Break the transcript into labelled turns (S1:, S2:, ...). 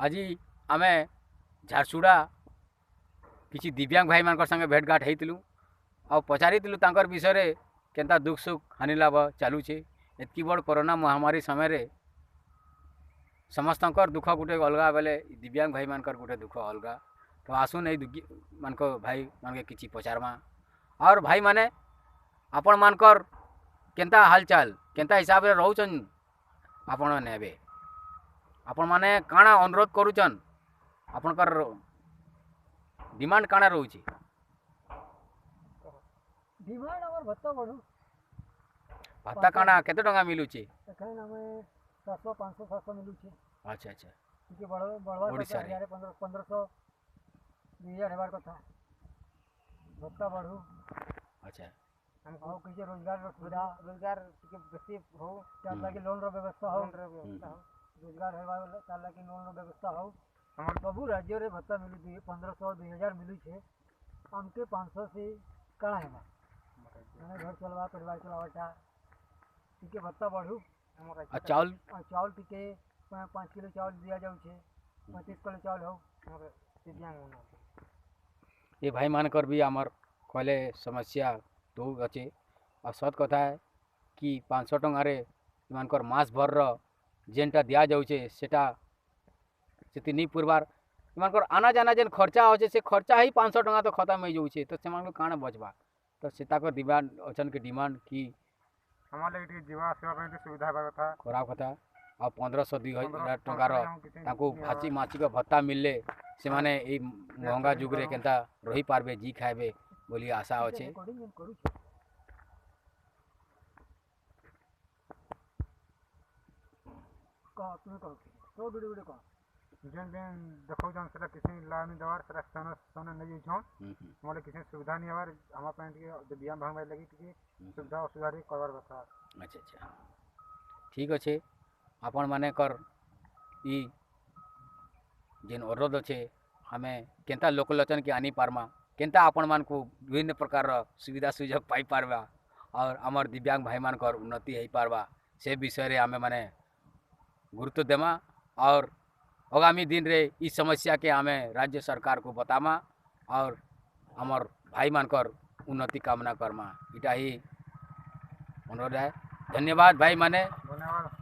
S1: आज आम झारसुड़ा किसी दिव्यांग भाई मान संगे भेटघाट होइलु आ पचारिलु तांकर विषय रे केंता दुख सुख हानि लाभ चलुचे। एतकी बड़ कोरोना महामारी समय समस्तंकर दुख गुटे अलगा बेले दिव्यांग भाई मानकर गुटे दुख अलगा। तो आसुन ए मान भाई मान के किसी पचारमा और भाई माने आपण मानकर केंता हालचाल केंता हिसाब रे रहउचन आपण नेबे आपण माने काना अनुरोध करूचन आपणकर डिमांड काना रहउची।
S2: डिमांड हमर भत्ता बढ़ू
S1: भत्ता काना केते टंका मिलुची?
S2: एखन हमें 700 500 700 मिलुची।
S1: अच्छा अच्छा
S2: कि बढ़वा
S1: ओडिसा रे
S2: 1500 2000 हेबार कथा भत्ता बढ़ू।
S1: अच्छा
S2: हमको किसी रोजगार सुविधा रोजगार के बेसी हो तार लागी लोन रो व्यवस्था हो रोजगार हेबा तार लागी लोन रो व्यवस्था हो। हमर सबु राज्य रे भत्ता मिलु 1500 2000 मिलु छे। हमके 500 से काना हेबा माने घर चलवा परिवार चलावटा टिके भत्ता बढ़ू।
S1: चावल
S2: चावल टिके 5 किलो चावल दिया जाउ छे 25 किलो चावल हो हमर दिव्यांग होना।
S1: ये भाई मानकर भी आमर कहले समस्या तो अच्छे और सत कथा है कि 500 टंगारे मानकर मास भर जेनटा दिया जाउचे सेटा सेति नहीं पुरबार मानकर आना जाना जेन खर्चा होचे से खर्चा ही 500 टंगा तो खत्म हो जाउचे। तो से मान काना बचबा तो सेता को डिमांड अचन के डिमांड की
S3: हमारे लिए जीवा आसवा पे सुविधा हेबा कथा
S1: खराब कथा और 1500 2000 टंकार ताको भाची माछी का भत्ता मिलले से माने ए महंगा जुग रे केनता रही पारबे जी खाइबे बोली आशा अच्छे।
S3: जेन जेन देखो जन सेटा किसी लाभ नहीं देवार सेटा सन सन नहीं छन मोले किसी सुविधा नहीं हवार हमा पे दिव्यांग भाई लगी कि सुविधा असुविधा रे करवार कथा।
S1: अच्छा अच्छा ठीक अच्छे आपण माने कर ई जेन अनुरोध अच्छे हमें केंता लोकलोचन के आनी पारमा केंता आपण मान को विभिन्न प्रकार सुविधा सुजोग पाई पारबा और आमर दिव्यांग भाई मान कर उन्नति हो पारबा से विषय रे आमे माने गुरुत्व देमा और आगामी दिन रे इस समस्या के आमे राज्य सरकार को बतामा और आमर भाई मान कर उन्नति कामना करमा इटा ही अनुरोध है। धन्यवाद भाई माने।
S3: धन्यवाद।